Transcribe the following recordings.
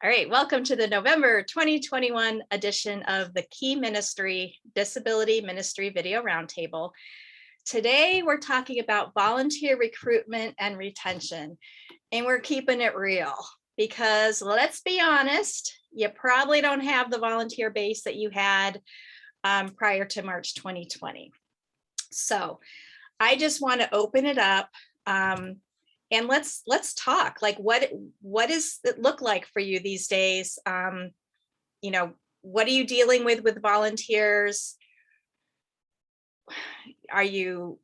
All right, welcome to the November 2021 edition of the Key Ministry Disability Ministry Video Roundtable. Today, we're talking about volunteer recruitment and retention, and we're keeping it real because let's be honest, you probably don't have the volunteer base that you had prior to March 2020. So I just want to open it up. And let's talk, like what does it look like for you these days? You know, what are you dealing with volunteers? Are you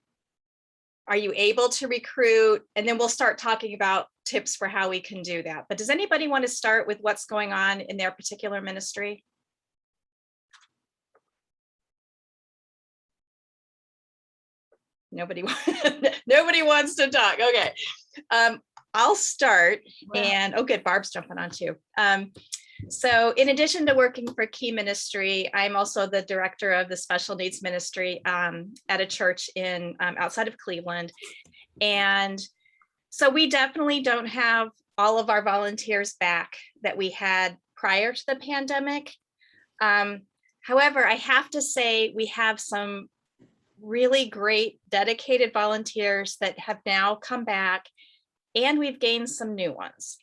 able to recruit? And then we'll start talking about tips for how we can do that. But does anybody want to start with what's going on in their particular ministry? Nobody wants to talk. Okay. I'll start. And oh, good, Barb's jumping on too. So in addition to working for Key Ministry, I'm also the director of the special needs ministry at a church in outside of Cleveland. And so we definitely don't have all of our volunteers back that we had prior to the pandemic. However, I have to say we have some really great dedicated volunteers that have now come back, and we've gained some new ones.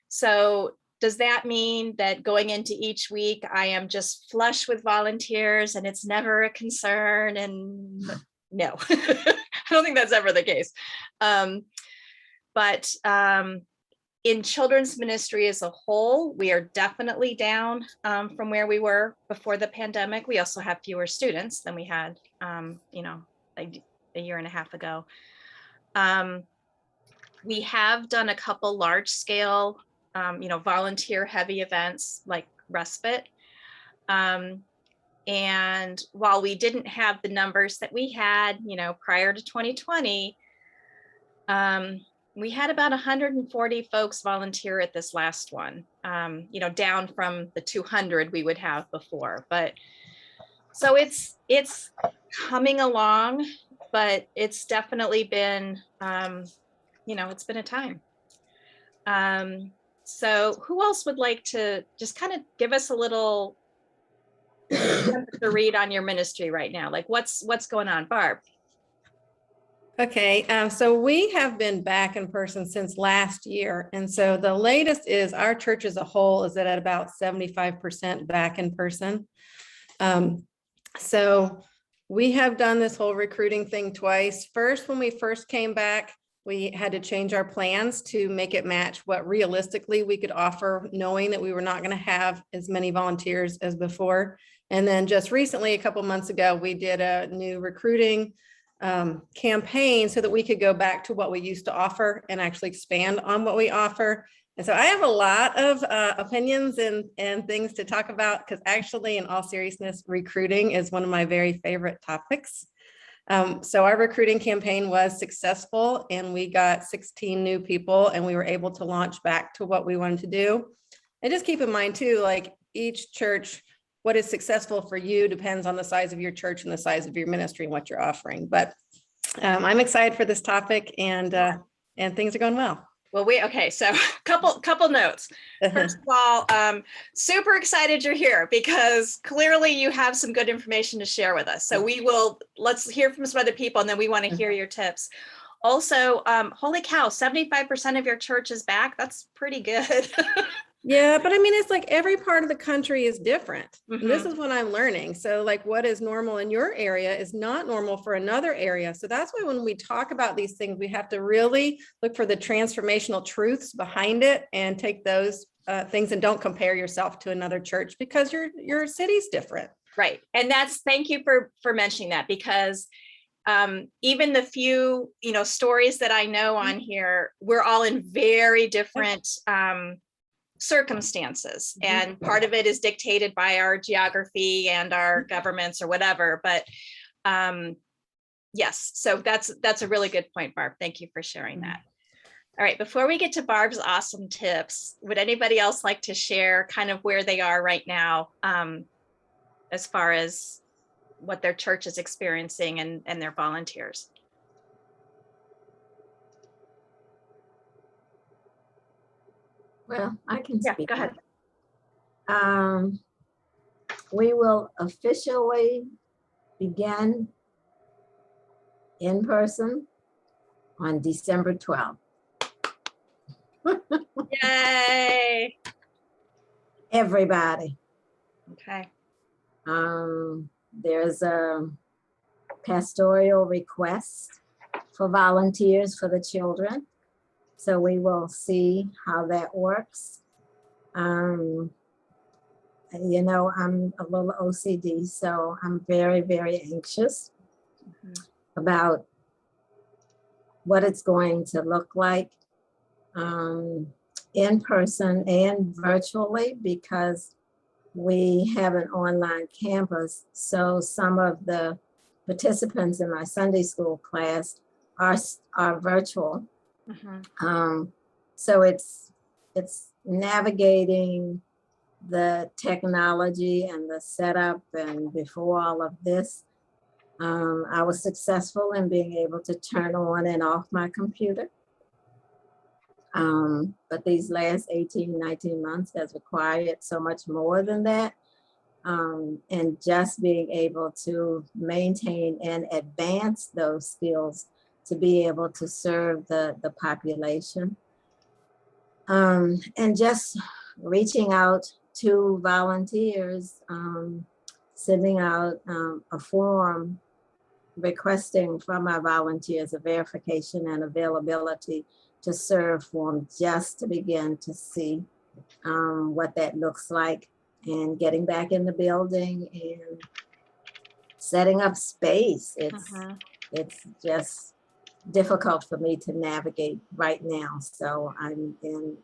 So does that mean that going into each week I am just flush with volunteers and it's never a concern? And no, I don't think that's ever the case. But in children's ministry as a whole, we are definitely down from where we were before the pandemic. We also have fewer students than we had, a year and a half ago. We have done a couple large scale, volunteer heavy events like Respite. And while we didn't have the numbers that we had, prior to 2020, we had about 140 folks volunteer at this last one, down from the 200 we would have before. But so it's coming along, but it's definitely been, it's been a time. So who else would like to just kind of give us a little to read on your ministry right now? Like what's going on, Barb? Okay, so we have been back in person since last year. And so the latest is our church as a whole is at about 75% back in person. So we have done this whole recruiting thing twice. First, when we first came back, we had to change our plans to make it match what realistically we could offer, knowing that we were not going to have as many volunteers as before. And then just recently, a couple months ago, we did a new recruiting campaign so that we could go back to what we used to offer and actually expand on what we offer. And so I have a lot of opinions and things to talk about, because actually, in all seriousness, recruiting is one of my very favorite topics. So our recruiting campaign was successful, and we got 16 new people, and we were able to launch back to what we wanted to do. And just keep in mind too, like each church, what is successful for you depends on the size of your church and the size of your ministry and what you're offering. But I'm excited for this topic, and things are going well. Well, okay, so couple notes. First of all, super excited you're here, because clearly you have some good information to share with us. So let's hear from some other people, and then we want to hear your tips. Also, holy cow, 75% of your church is back. That's pretty good. Yeah, but I mean, it's like every part of the country is different. Mm-hmm. And this is what I'm learning. So like what is normal in your area is not normal for another area. So that's why when we talk about these things, we have to really look for the transformational truths behind it and take those things, and don't compare yourself to another church, because your city's different. Right. And thank you for mentioning that, because even the few, stories that I know on here, we're all in very different circumstances, and part of it is dictated by our geography and our governments or whatever. But yes, so that's a really good point, Barb. Thank you for sharing that. All right, before we get to Barb's awesome tips, would anybody else like to share kind of where they are right now as far as what their church is experiencing and their volunteers? Well, I can Yeah, speak. go ahead. We will officially begin in person on December 12th. Yay. Everybody. Okay. There's a pastoral request for volunteers for the children. So we will see how that works. You know, I'm a little OCD, so I'm very, very anxious about what it's going to look like in person and virtually, because we have an online campus. So some of the participants in my Sunday school class are virtual. So it's navigating the technology and the setup. And before all of this, I was successful in being able to turn on and off my computer. But these last 18, 19 months has required so much more than that. And just being able to maintain and advance those skills to be able to serve the population. And just reaching out to volunteers, sending out a form requesting from our volunteers a verification and availability to serve form, just to begin to see what that looks like, and getting back in the building and setting up space. It's just difficult for me to navigate right now. So I'm in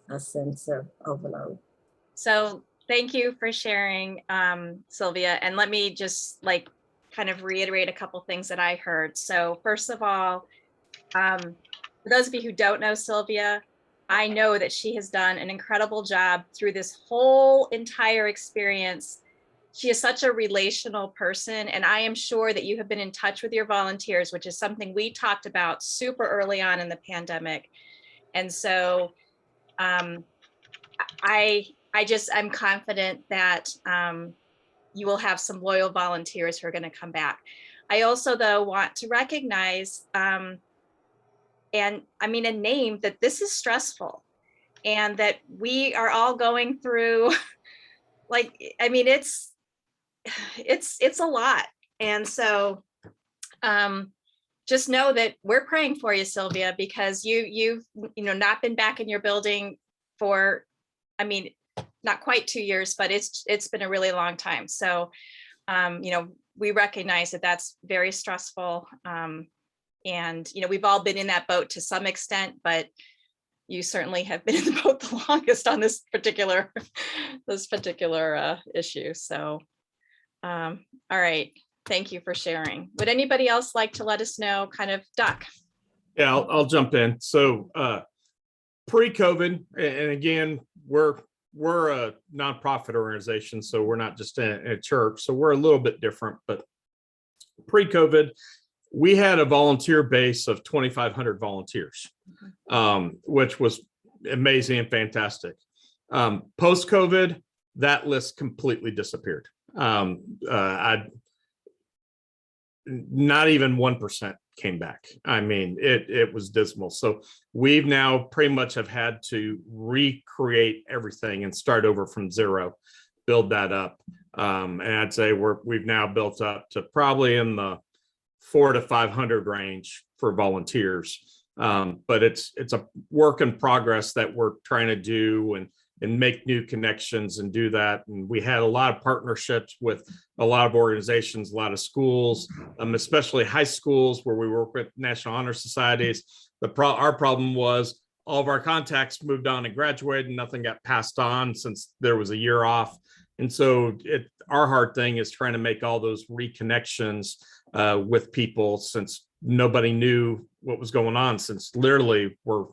a sense of overload. So thank you for sharing, Sylvia. And let me just kind of reiterate a couple things that I heard. So first of all, for those of you who don't know Sylvia, I know that she has done an incredible job through this whole entire experience. She is such a relational person, and I am sure that you have been in touch with your volunteers, which is something we talked about super early on in the pandemic. And so I'm confident that you will have some loyal volunteers who are going to come back. I also, though, want to recognize and name that this is stressful, and that we are all going through it's a lot. And so just know that we're praying for you, Sylvia, because you've not been back in your building for, not quite 2 years, but it's been a really long time. So we recognize that that's very stressful. And we've all been in that boat to some extent, but you certainly have been in the boat the longest on this particular issue. So, all right. Thank you for sharing. Would anybody else like to let us know, Doc? Yeah, I'll jump in. So pre-COVID, and again, we're a nonprofit organization, so we're not just in a church. So we're a little bit different, but pre-COVID, we had a volunteer base of 2,500 volunteers, which was amazing and fantastic. Post-COVID, that list completely disappeared. Not even 1% came back. It was dismal. So we've now pretty much have had to recreate everything and start over from zero, build that up. And I'd say we've now built up to probably in the 400 to 500 range for volunteers. But it's a work in progress that we're trying to do and make new connections and do that. And we had a lot of partnerships with a lot of organizations, a lot of schools, especially high schools where we work with National Honor Societies. Our problem was all of our contacts moved on and graduated, and nothing got passed on since there was a year off. And so our hard thing is trying to make all those reconnections with people, since nobody knew what was going on, since literally we're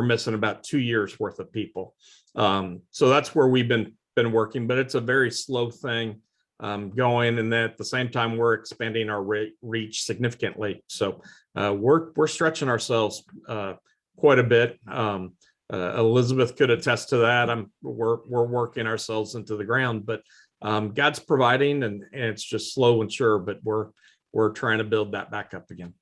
missing about 2 years worth of people. So that's where we've been working, but it's a very slow thing going. And then at the same time, we're expanding our reach significantly. So we're stretching ourselves quite a bit. Elizabeth could attest to that. We're working ourselves into the ground, but God's providing, and it's just slow and sure, but we're trying to build that back up again.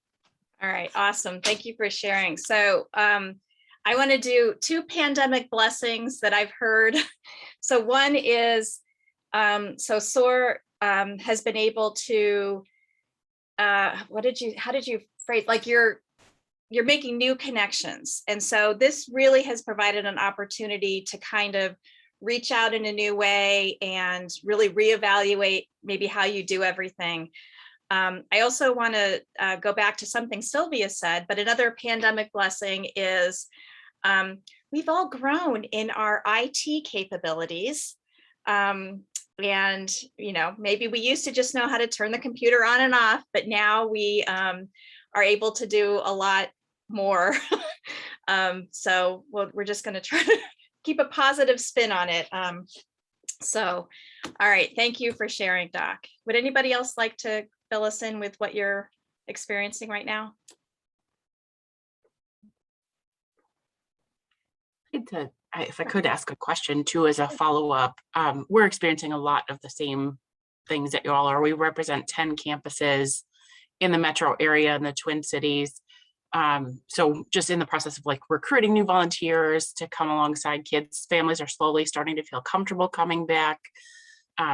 All right, awesome. Thank you for sharing. So I want to do 2 pandemic blessings that I've heard. So one is, so SOAR has been able to, how did you phrase, like you're making new connections. And so this really has provided an opportunity to kind of reach out in a new way and really reevaluate maybe how you do everything. I also want to go back to something Sylvia said, but another pandemic blessing is we've all grown in our IT capabilities. And, maybe we used to just know how to turn the computer on and off, but now we are able to do a lot more. So we're just going to try to keep a positive spin on it. All right. Thank you for sharing, Doc. Would anybody else like to fill us in with what you're experiencing right now? If I could ask a question too, as a follow-up, we're experiencing a lot of the same things that you all are. We represent 10 campuses in the metro area in the Twin Cities. So just in the process of like recruiting new volunteers to come alongside kids, families are slowly starting to feel comfortable coming back.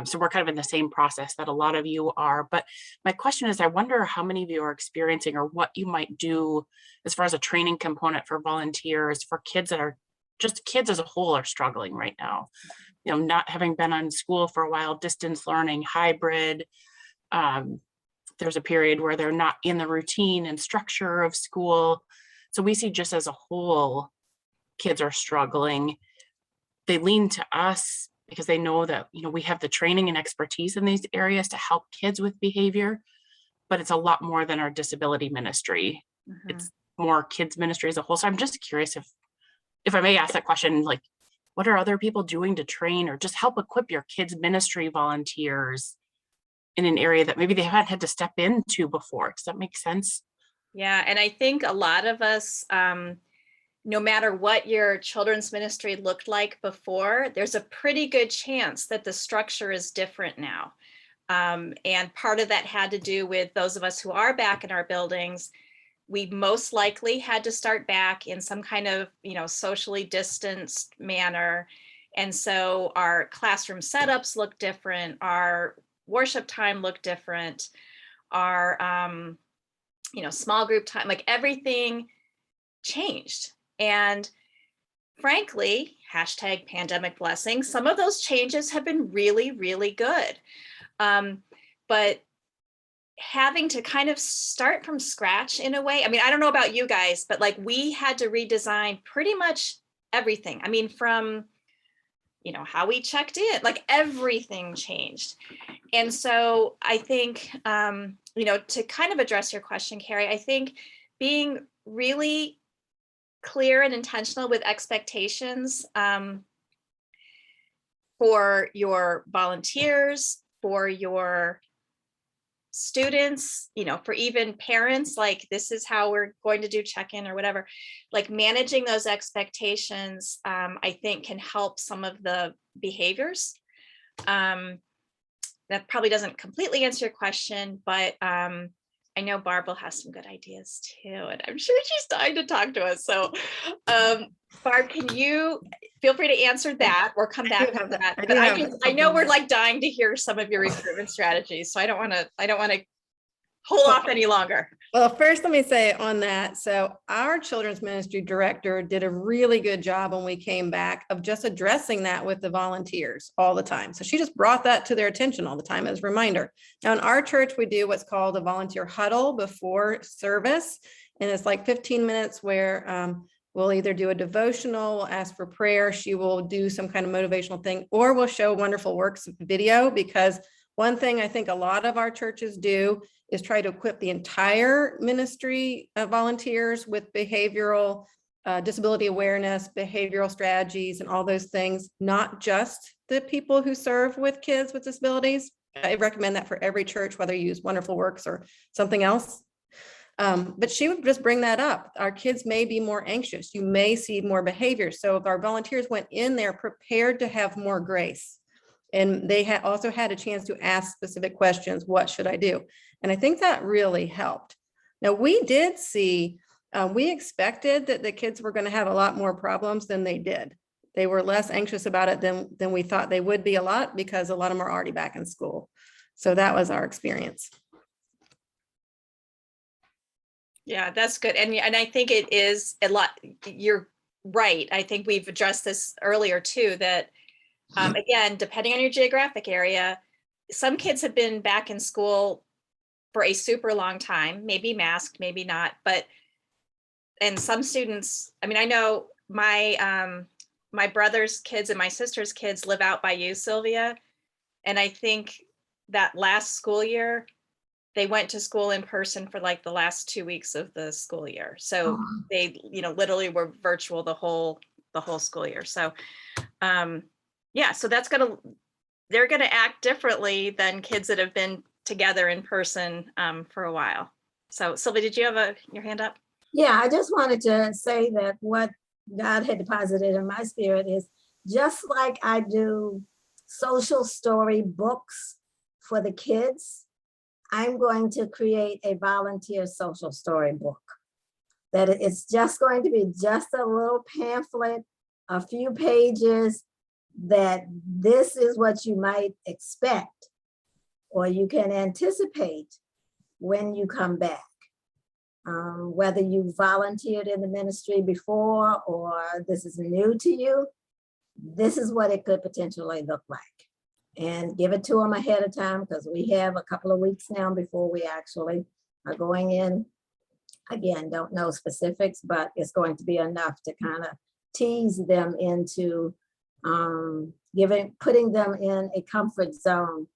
So we're kind of in the same process that a lot of you are. But my question is, I wonder how many of you are experiencing or what you might do as far as a training component for volunteers for kids that are just kids as a whole are struggling right now. Not having been on school for a while, distance learning, hybrid. There's a period where they're not in the routine and structure of school. So we see just as a whole, kids are struggling. They lean to us because they know that, we have the training and expertise in these areas to help kids with behavior, but it's a lot more than our disability ministry. Mm-hmm. It's more kids ministry as a whole. So I'm just curious if I may ask that question, like, what are other people doing to train or just help equip your kids ministry volunteers in an area that maybe they haven't had to step into before? Does that make sense? Yeah, and I think a lot of us, no matter what your children's ministry looked like before, there's a pretty good chance that the structure is different now. And part of that had to do with those of us who are back in our buildings. We most likely had to start back in some kind of, socially distanced manner. And so our classroom setups look different. Our worship time looked different. Our, small group time, like everything changed. And frankly, #pandemic blessing, some of those changes have been really, really good. But having to kind of start from scratch in a way, I don't know about you guys, but like we had to redesign pretty much everything. From, how we checked in, like everything changed. And so I think, to kind of address your question, Carrie, I think being really clear and intentional with expectations for your volunteers, for your students, for even parents, like this is how we're going to do check-in or whatever, like managing those expectations, I think can help some of the behaviors. That probably doesn't completely answer your question, but I know Barb will have some good ideas too, and I'm sure she's dying to talk to us. So Barb, can you feel free to answer that or come back to that? But I know we're like dying to hear some of your recruitment strategies, so I don't want to hold off any longer. Well, first, let me say on that. So our children's ministry director did a really good job when we came back of just addressing that with the volunteers all the time. So she just brought that to their attention all the time as a reminder. Now in our church, we do what's called a volunteer huddle before service. And it's like 15 minutes where we'll either do a devotional, we'll ask for prayer, she will do some kind of motivational thing, or we'll show Wonderful Works video, because one thing I think a lot of our churches do is try to equip the entire ministry volunteers with behavioral disability awareness, behavioral strategies, and all those things, not just the people who serve with kids with disabilities. I recommend that for every church, whether you use Wonderful Works or something else. But she would just bring that up. Our kids may be more anxious. You may see more behavior. So if our volunteers went in there prepared to have more grace, and they had also had a chance to ask specific questions, what should I do? And I think that really helped. Now, we did see, we expected that the kids were going to have a lot more problems than they did. They were less anxious about it than we thought they would be a lot, because a lot of them are already back in school. So that was our experience. Yeah, that's good. And I think it is a lot. You're right. I think we've addressed this earlier too, that again, depending on your geographic area, some kids have been back in school for a super long time, maybe masked, maybe not, and some students, I mean, I know my brother's kids and my sister's kids live out by you, Sylvia. And I think that last school year, they went to school in person for like the last 2 weeks of the school year. So they, literally were virtual the whole school year. So, yeah, so they're gonna act differently than kids that have been together in person for a while. So Sylvia, did you have your hand up? Yeah, I just wanted to say that what God had deposited in my spirit is, just like I do social story books for the kids, I'm going to create a volunteer social story book. That it's just going to be just a little pamphlet, a few pages, that this is what you might expect, or you can anticipate when you come back. Whether you volunteered in the ministry before or this is new to you, this is what it could potentially look like. And give it to them ahead of time, because we have a couple of weeks now before we actually are going in. Again, don't know specifics, but it's going to be enough to kind of tease them into putting them in a comfort zone,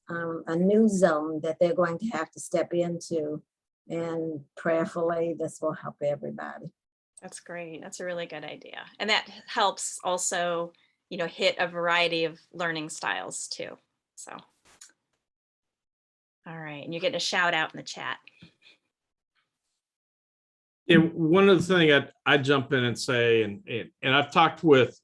a new zone that they're going to have to step into. And prayerfully, this will help everybody. That's great. That's a really good idea. And that helps also, hit a variety of learning styles too. So, all right. And you're getting a shout out in the chat. Yeah, one of the things I jump in and say, and I've talked with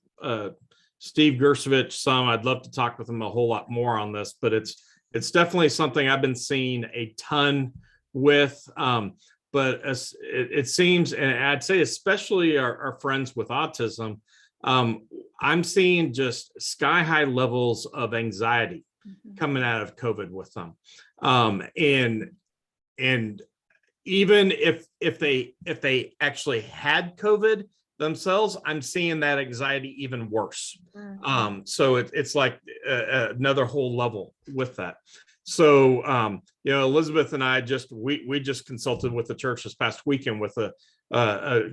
Steve Gersovich some. I'd love to talk with him a whole lot more on this, but it's definitely something I've been seeing a ton with. But it seems, and I'd say especially our friends with autism, I'm seeing just sky high levels of anxiety coming out of COVID with them. And even if they actually had COVID themselves, I'm seeing that anxiety even worse. So it's like another whole level with that. So, Elizabeth and I we just consulted with the church this past weekend with a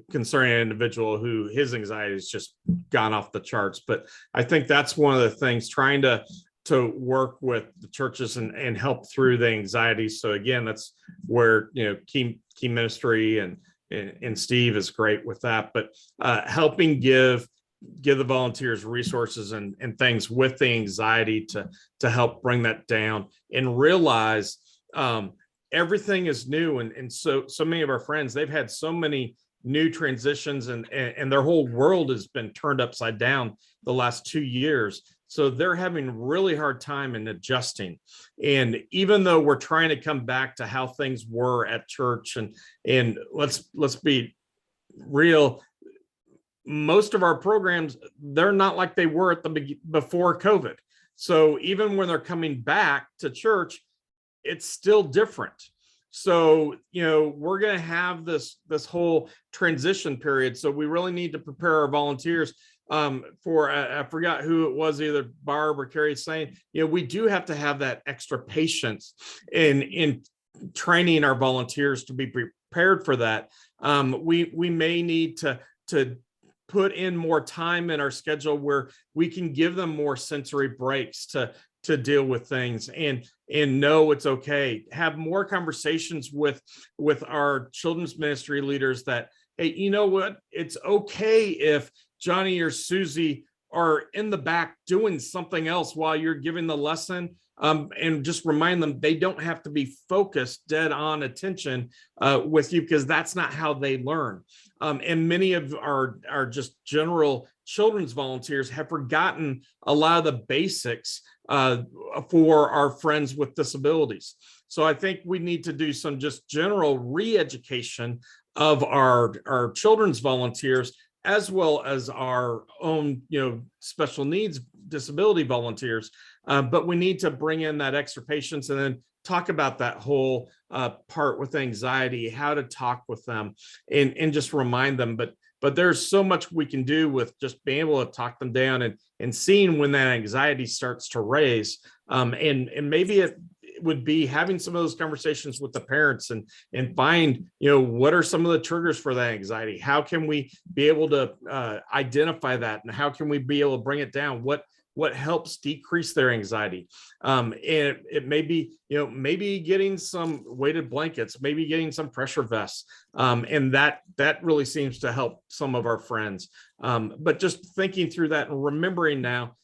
concerning individual who his anxiety has just gone off the charts. But I think that's one of the things, trying to work with the churches and help through the anxiety. So again, that's where, key ministry and Steve is great with that, but helping give the volunteers resources and things with the anxiety to help bring that down, and realize everything is new. And so many of our friends, they've had so many new transitions and their whole world has been turned upside down the last 2 years. So they're having really hard time in adjusting. And even though we're trying to come back to how things were at church, and let's be real, most of our programs, they're not like they were before COVID. So even when they're coming back to church, it's still different. So, we're going to have this whole transition period. So we really need to prepare our volunteers for, I forgot who it was, either Barb or Carrie saying, we do have to have that extra patience in training our volunteers to be prepared for that. We may need to put in more time in our schedule where we can give them more sensory breaks to deal with things and know it's okay. Have more conversations with our children's ministry leaders that, hey, you know what? It's okay if Johnny or Susie are in the back doing something else while you're giving the lesson. And just remind them they don't have to be focused dead on attention with you, because that's not how they learn. And many of our just general children's volunteers have forgotten a lot of the basics for our friends with disabilities. So I think we need to do some just general re-education of our children's volunteers, as well as our own, special needs disability volunteers. But we need to bring in that extra patience and then talk about that whole part with anxiety, how to talk with them and just remind them. But there's so much we can do with just being able to talk them down and seeing when that anxiety starts to raise. And maybe it would be having some of those conversations with the parents and find, what are some of the triggers for that anxiety? How can we be able to identify that? And how can we be able to bring it down? What helps decrease their anxiety? And it may be, maybe getting some weighted blankets, maybe getting some pressure vests. And that really seems to help some of our friends. But just thinking through that and remembering now,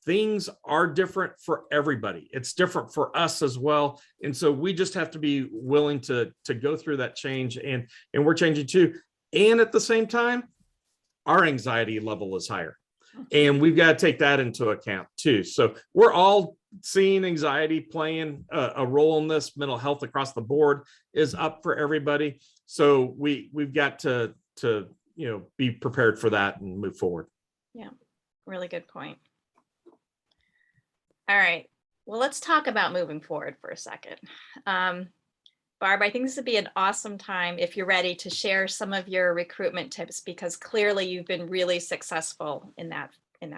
things are different for everybody. It's different for us as well. And so we just have to be willing to go through that change, and we're changing too. And at the same time, our anxiety level is higher. And we've got to take that into account too. So we're all seeing anxiety playing a role in this. Mental health across the board is up for everybody. So we've got to be prepared for that and move forward. Yeah, really good point. All right, well, let's talk about moving forward for a second. Barb, I think this would be an awesome time, if you're ready, to share some of your recruitment tips, because clearly you've been really successful in that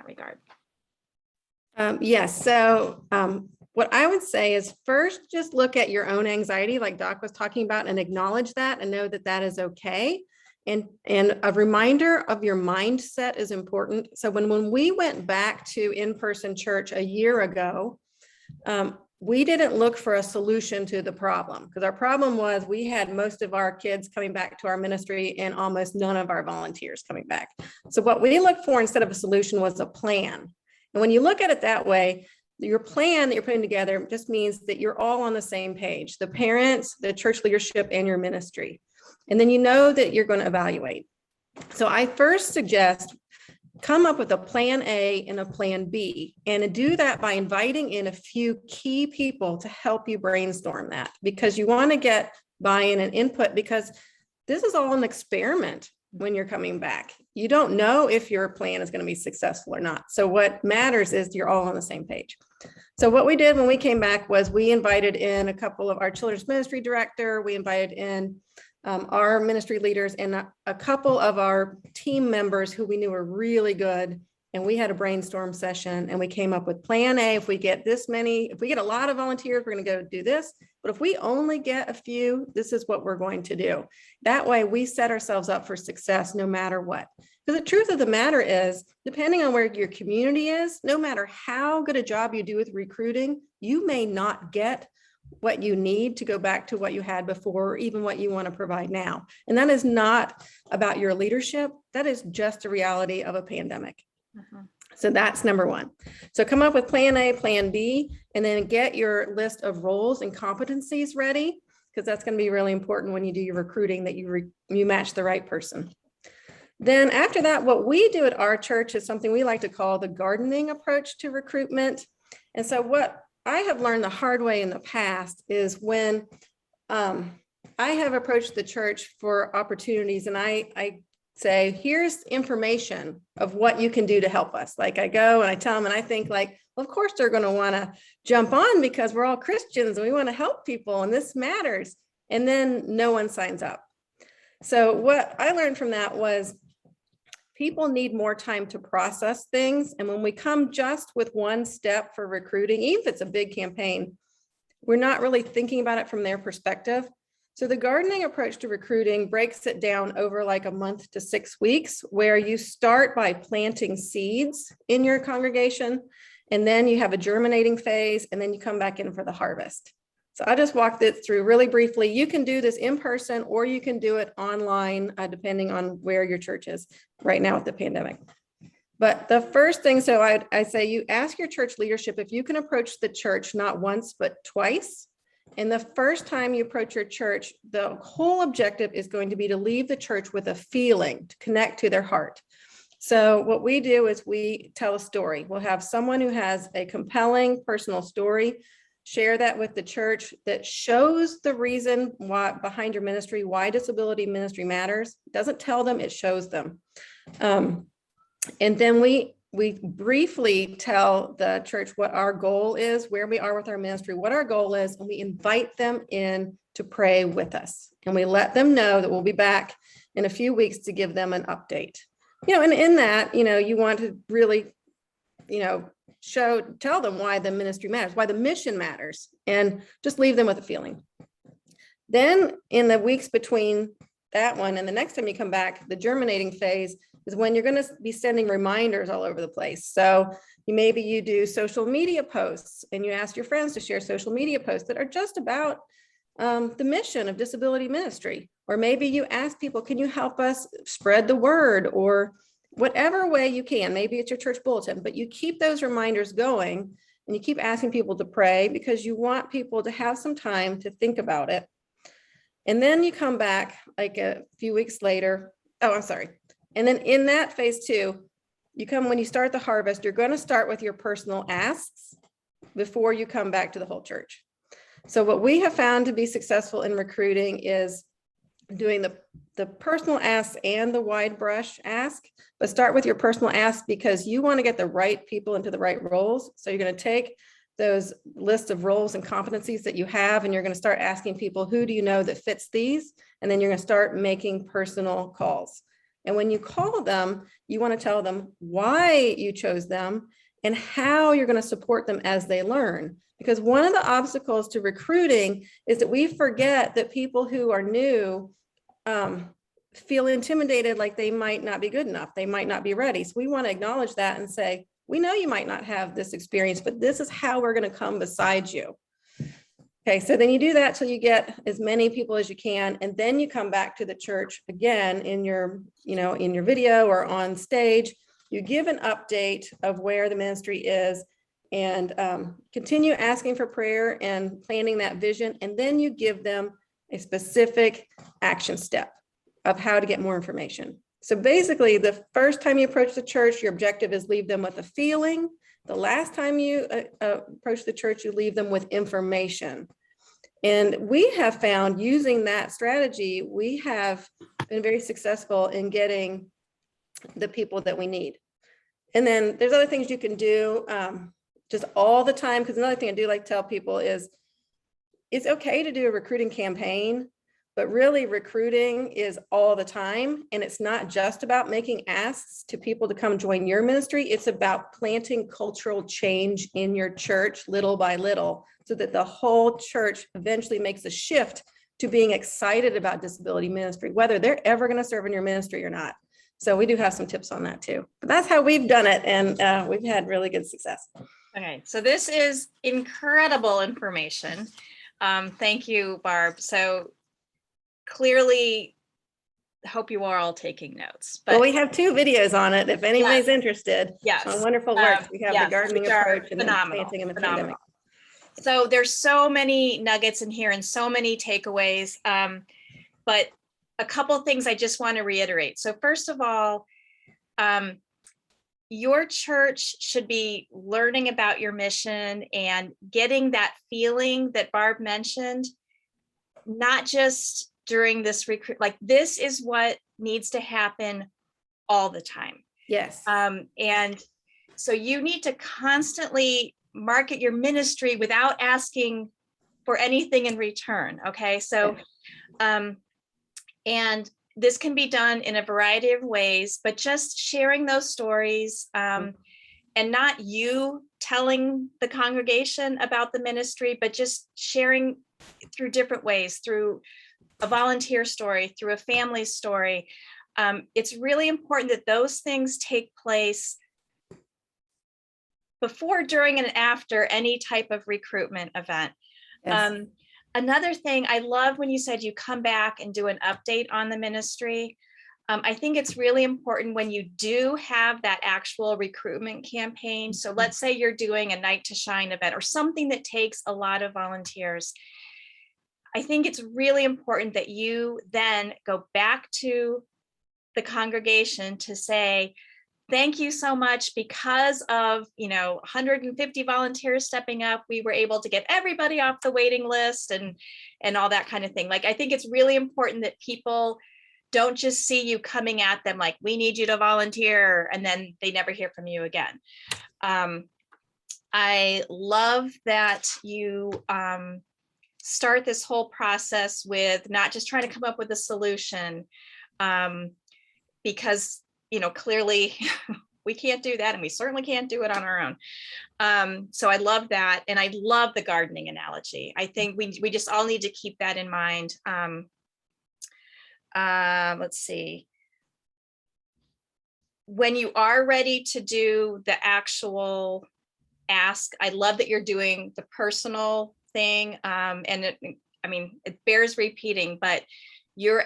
regard. Yes. So what I would say is, first, just look at your own anxiety, like Doc was talking about, and acknowledge that and know that that is okay. And a reminder of your mindset is important. So when we went back to in-person church a year ago, we didn't look for a solution to the problem, because our problem was we had most of our kids coming back to our ministry and almost none of our volunteers coming back. So what we looked for instead of a solution was a plan. And when you look at it that way, your plan that you're putting together just means that you're all on the same page, the parents, the church leadership, and your ministry. And then you know that you're going to evaluate. So I first suggest come up with a plan A and a plan B, and do that by inviting in a few key people to help you brainstorm that, because you want to get buy-in and input, because this is all an experiment when you're coming back. You don't know if your plan is going to be successful or not. So what matters is you're all on the same page. So what we did when we came back was we invited in a couple of our children's ministry director, we invited in our ministry leaders, and a couple of our team members who we knew were really good. And we had a brainstorm session, and we came up with plan A. If we get this many, if we get a lot of volunteers, we're going to go do this. But if we only get a few, this is what we're going to do. That way we set ourselves up for success no matter what. Because the truth of the matter is, depending on where your community is, no matter how good a job you do with recruiting, you may not get what you need to go back to what you had before, or even what you want to provide now. And that is not about your leadership. That is just a reality of a pandemic. So that's number one. So come up with plan A, plan B, and then get your list of roles and competencies ready, because that's going to be really important when you do your recruiting, that you match the right person. Then after that, what we do at our church is something we like to call the gardening approach to recruitment. And so what I have learned the hard way in the past is when I have approached the church for opportunities, and I say, here's information of what you can do to help us. Like I go and I tell them, and I think like, well, of course they're going to want to jump on because we're all Christians and we want to help people and this matters. And then no one signs up. So what I learned from that was people need more time to process things. And when we come just with one step for recruiting, even if it's a big campaign, we're not really thinking about it from their perspective. So the gardening approach to recruiting breaks it down over like a month to 6 weeks, where you start by planting seeds in your congregation, and then you have a germinating phase, and then you come back in for the harvest. So I just walked it through really briefly. You can do this in person, or you can do it online, depending on where your church is right now with the pandemic. But the first thing, so I say you ask your church leadership if you can approach the church not once, but twice. And the first time you approach your church, the whole objective is going to be to leave the church with a feeling, to connect to their heart. So what we do is we tell a story. We'll have someone who has a compelling personal story, share that with the church that shows the reason why behind your ministry, why disability ministry matters. It doesn't tell them, it shows them. And then we briefly tell the church what our goal is, where we are with our ministry, what our goal is, and we invite them in to pray with us. And we let them know that we'll be back in a few weeks to give them an update. And in that, you want to really, tell them why the ministry matters, why the mission matters, and just leave them with a feeling. Then in the weeks between that one and the next time you come back, the germinating phase is when you're going to be sending reminders all over the place. So maybe you do social media posts and you ask your friends to share social media posts that are just about the mission of disability ministry. Or maybe you ask people, can you help us spread the word, or whatever way you can. Maybe it's your church bulletin, but you keep those reminders going and you keep asking people to pray because you want people to have some time to think about it. And then you come back like a few weeks later. Oh, I'm sorry. And then in that phase 2, when you start the harvest, you're going to start with your personal asks before you come back to the whole church. So what we have found to be successful in recruiting is doing the personal ask and the wide brush ask, but start with your personal ask because you want to get the right people into the right roles. So you're going to take those lists of roles and competencies that you have, and you're going to start asking people, who do you know that fits these? And then you're going to start making personal calls. And when you call them, you want to tell them why you chose them and how you're going to support them as they learn. Because one of the obstacles to recruiting is that we forget that people who are new feel intimidated, like they might not be good enough. They might not be ready. So we want to acknowledge that and say, we know you might not have this experience, but this is how we're going to come beside you. Okay, so then you do that till you get as many people as you can, and then you come back to the church again in your video or on stage. You give an update of where the ministry is, and continue asking for prayer and planning that vision, and then you give them a specific action step of how to get more information. So basically, the first time you approach the church, your objective is leave them with a feeling. The last time you approach the church, you leave them with information. And we have found using that strategy, we have been very successful in getting the people that we need. And then there's other things you can do just all the time, because another thing I do like to tell people is it's okay to do a recruiting campaign, but really recruiting is all the time. And it's not just about making asks to people to come join your ministry. It's about planting cultural change in your church little by little, so that the whole church eventually makes a shift to being excited about disability ministry, whether they're ever going to serve in your ministry or not. So we do have some tips on that too. But that's how we've done it, and we've had really good success. Okay, so this is incredible information. Thank you, Barb. So clearly, hope you are all taking notes. But well, we have 2 videos on it if anybody's interested. Yes. On wonderful work. We have the gardening approach and phenomenal, planting in the phenomenal. pandemic. So there's so many nuggets in here and so many takeaways. But a couple of things I just want to reiterate. So first of all, your church should be learning about your mission and getting that feeling that Barb mentioned, not just during this recruit, like this is what needs to happen all the time. Yes. And so you need to constantly market your ministry without asking for anything in return. Okay. So, and this can be done in a variety of ways, but just sharing those stories, and not you telling the congregation about the ministry, but just sharing through different ways, through a volunteer story, through a family story. It's really important that those things take place before, during, and after any type of recruitment event. Yes. Another thing, I love when you said you come back and do an update on the ministry. I think it's really important when you do have that actual recruitment campaign. So let's say you're doing a night to shine event or something that takes a lot of volunteers. I think it's really important that you then go back to the congregation to say, thank you so much, because of 150 volunteers stepping up, we were able to get everybody off the waiting list and all that kind of thing. Like, I think it's really important that people don't just see you coming at them like, we need you to volunteer, and then they never hear from you again. I love that you start this whole process with not just trying to come up with a solution, because clearly we can't do that, and we certainly can't do it on our own. So I love that, and I love the gardening analogy. I think we just all need to keep that in mind. Let's see. When you are ready to do the actual ask, I love that you're doing the personal thing, and it bears repeating, but you're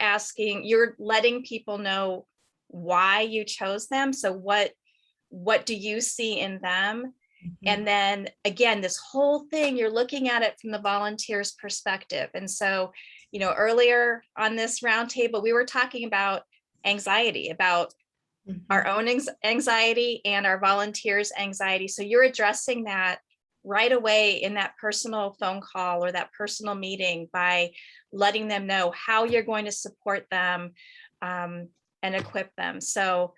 letting people know why you chose them. So what do you see in them? Mm-hmm. And then again, this whole thing, you're looking at it from the volunteer's perspective. And so, earlier on this roundtable, we were talking about anxiety, about mm-hmm. our own anxiety and our volunteers' anxiety. So you're addressing that right away in that personal phone call or that personal meeting by letting them know how you're going to support them and equip them. So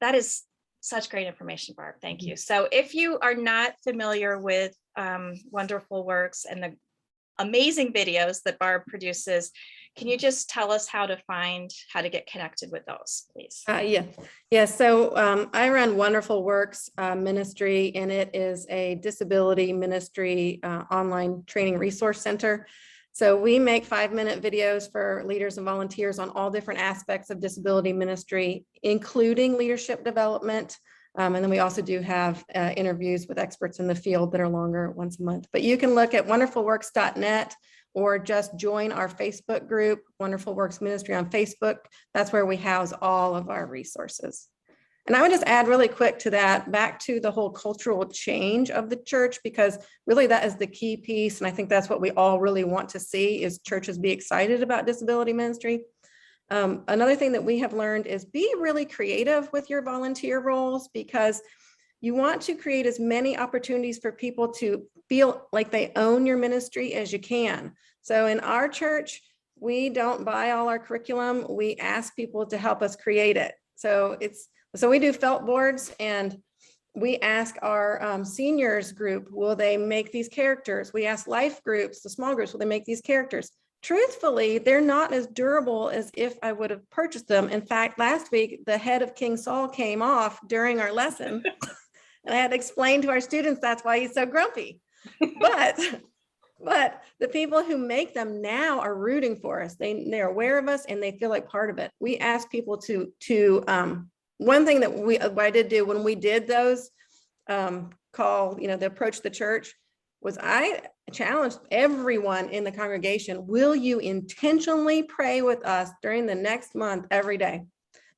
that is such great information, Barb. Thank you. So if you are not familiar with Wonderful Works and the amazing videos that Barb produces, can you just tell us how to get connected with those, please? Yeah. So I run Wonderful Works Ministry, and it is a disability ministry online training resource center. So we make 5-minute videos for leaders and volunteers on all different aspects of disability ministry, including leadership development. And then we also do have interviews with experts in the field that are longer, once a month. But you can look at wonderfulworks.net or just join our Facebook group, Wonderful Works Ministry on Facebook. That's where we house all of our resources. And I would just add really quick to that, back to the whole cultural change of the church, because really that is the key piece. And I think that's what we all really want to see, is churches be excited about disability ministry. Another thing that we have learned is be really creative with your volunteer roles, because you want to create as many opportunities for people to feel like they own your ministry as you can. So in our church, we don't buy all our curriculum. We ask people to help us create it. So we do felt boards, and we ask our seniors group, will they make these characters? We ask life groups, the small groups, will they make these characters? Truthfully, they're not as durable as if I would have purchased them. In fact, last week, the head of King Saul came off during our lesson. And I had to explain to our students that's why he's so grumpy. But the people who make them now are rooting for us. They're aware of us and they feel like part of it. We ask people to one thing that I did do when we did those the approach the church, was I challenged everyone in the congregation, will you intentionally pray with us during the next month every day?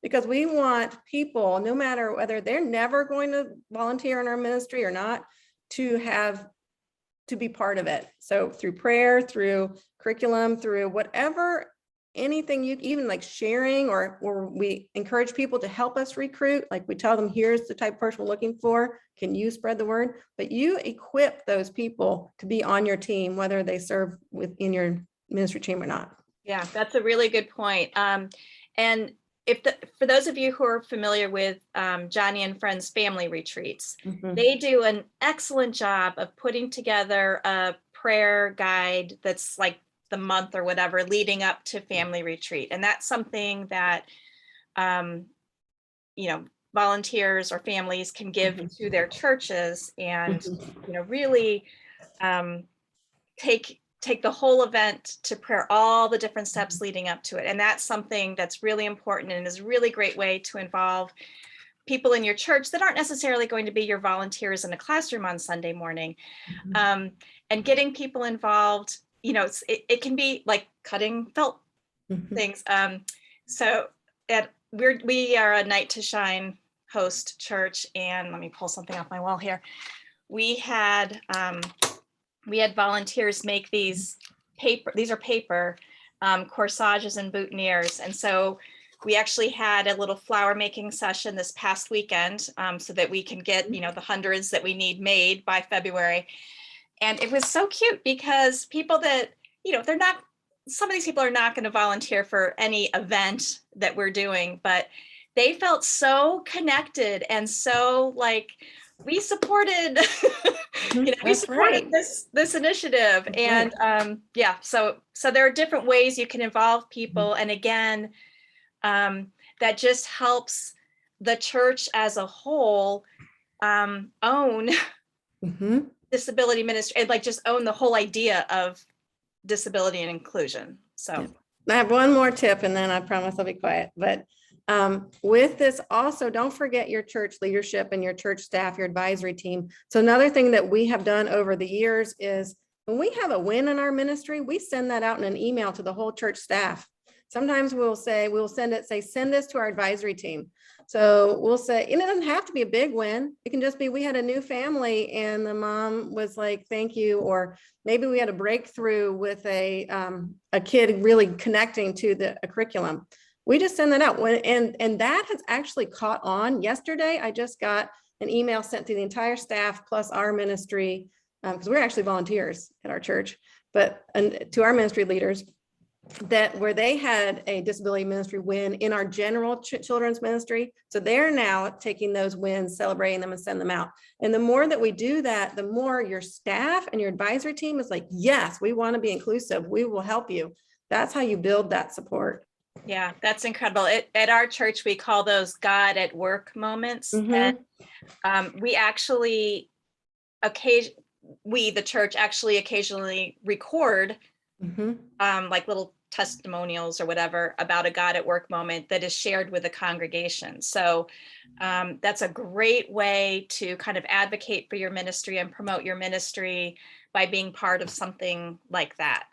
Because we want people, no matter whether they're never going to volunteer in our ministry or not, to be part of it. So through prayer, through curriculum, through whatever, anything you even like sharing, or we encourage people to help us recruit. Like we tell them, here's the type of person we're looking for. Can you spread the word? But you equip those people to be on your team, whether they serve within your ministry team or not. Yeah, that's a really good point. And for those of you who are familiar with Johnny and Friends family retreats, mm-hmm. they do an excellent job of putting together a prayer guide that's like the month or whatever leading up to family retreat. And that's something that, volunteers or families can give mm-hmm. to their churches and, mm-hmm. Really take the whole event to prayer, all the different steps leading up to it. And that's something that's really important and is a really great way to involve people in your church that aren't necessarily going to be your volunteers in a classroom on Sunday morning. Mm-hmm. And getting people involved, it can be like cutting felt mm-hmm. things. So we are a Night to Shine host church, and let me pull something off my wall here. We had volunteers make these are paper corsages and boutonnieres, and so we actually had a little flower making session this past weekend, so that we can get the hundreds that we need made by February. And it was so cute because people that some of these people are not going to volunteer for any event that we're doing, but they felt so connected and so like we supported we supported this initiative. And so there are different ways you can involve people, and again, that just helps the church as a whole own disability ministry, and like just own the whole idea of disability and inclusion. So I have one more tip, and then I promise I'll be quiet. But with this also, don't forget your church leadership and your church staff, your advisory team. So another thing that we have done over the years is when we have a win in our ministry, we send that out in an email to the whole church staff. Sometimes we'll send this to our advisory team. So we'll say, and it doesn't have to be a big win. It can just be, we had a new family and the mom was like, thank you. Or maybe we had a breakthrough with a kid really connecting to a curriculum. We just send that out. And that has actually caught on. Yesterday, I just got an email sent to the entire staff plus our ministry, because we're actually volunteers at our church, but to our ministry leaders, that where they had a disability ministry win in our general children's ministry. So they're now taking those wins, celebrating them, and send them out. And the more that we do that, the more your staff and your advisory team is like, yes, we want to be inclusive. We will help you. That's how you build that support. Yeah, that's incredible. At our church, we call those God at work moments. And we actually the church actually occasionally record like little testimonials or whatever about a God at work moment that is shared with the congregation. So that's a great way to kind of advocate for your ministry and promote your ministry by being part of something like that.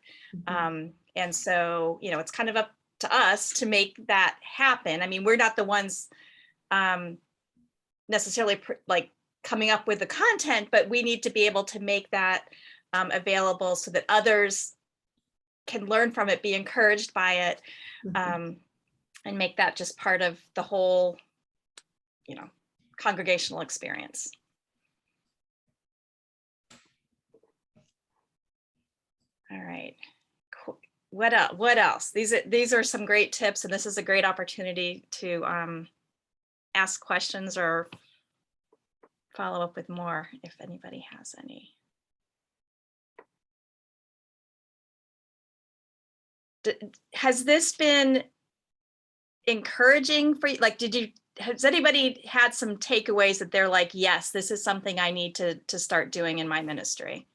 And so, it's kind of up to us to make that happen. I mean, we're not the ones necessarily like coming up with the content, but we need to be able to make that available so that others can learn from it, be encouraged by it, and make that just part of the whole, congregational experience. All right. Cool. What else? These are some great tips, and this is a great opportunity to ask questions or follow up with more if anybody has any. Has this been encouraging for you? Like, has anybody had some takeaways that they're like, yes, this is something I need to start doing in my ministry?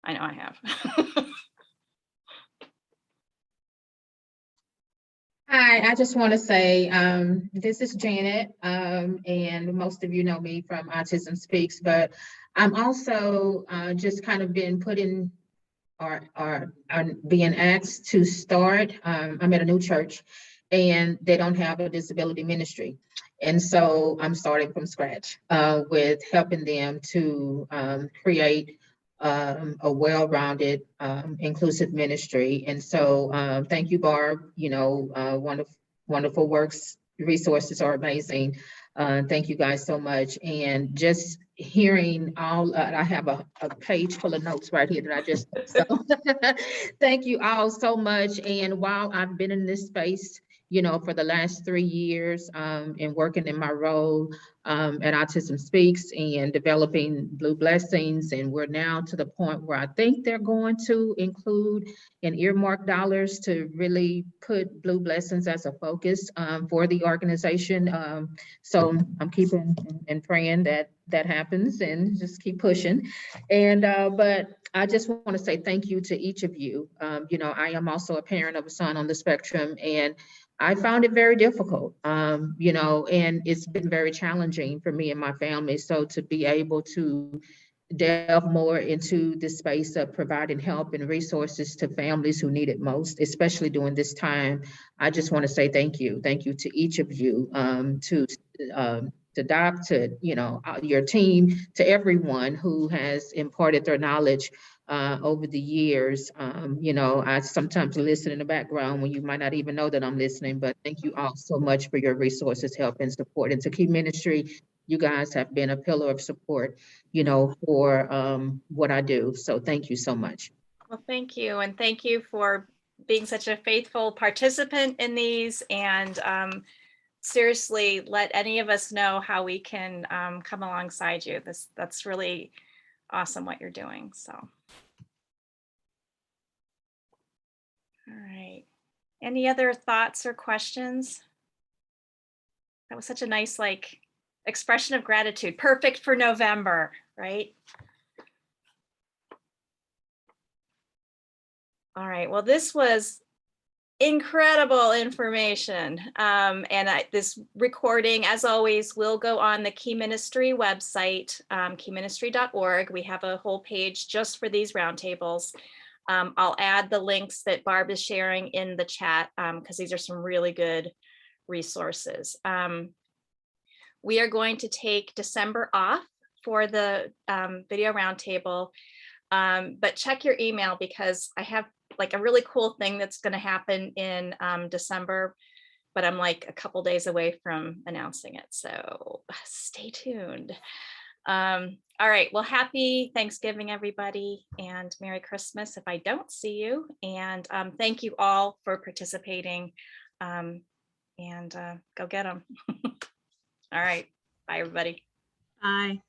I know I have. Hi, I just want to say this is Janet, and most of you know me from Autism Speaks, but I'm also just kind of been put in are being asked to start. I'm at a new church and they don't have a disability ministry. And so I'm starting from scratch with helping them to create a well-rounded, inclusive ministry. And so thank you, Barb. Wonderful works, resources are amazing. Thank you guys so much. And just hearing all, I have a page full of notes right here that I just, so thank you all so much. And while I've been in this space, for the last 3 years and working in my role at Autism Speaks and developing Blue Blessings, and we're now to the point where I think they're going to include and earmark dollars to really put Blue Blessings as a focus for the organization. So I'm keeping and praying that happens, and just keep pushing. And but I just want to say thank you to each of you. I am also a parent of a son on the spectrum, and I found it very difficult, and it's been very challenging for me and my family. So to be able to delve more into the space of providing help and resources to families who need it most, especially during this time. I just want to say thank you. Thank you to each of you, to Doc, to, you know, your team, to everyone who has imparted their knowledge over the years. You know, I sometimes listen in the background when you might not even know that I'm listening, but thank you all so much for your resources, help, and support. And to Key Ministry, you guys have been a pillar of support, you know, for what I do. So thank you so much. Well, thank you. And thank you for being such a faithful participant in these, and seriously, let any of us know how we can come alongside you. That's really awesome what you're doing. So. All right. Any other thoughts or questions? That was such a nice, like, expression of gratitude. Perfect for November, right? All right. Well, this was incredible information. This recording, as always, will go on the Key Ministry website, keyministry.org. We have a whole page just for these roundtables. I'll add the links that Barb is sharing in the chat, because these are some really good resources. We are going to take December off for the video roundtable, but check your email, because I have like a really cool thing that's going to happen in December, but I'm like a couple days away from announcing it. So stay tuned. All right. Well, happy Thanksgiving, everybody, and Merry Christmas if I don't see you. And thank you all for participating, and go get them. All right. Bye, everybody. Bye.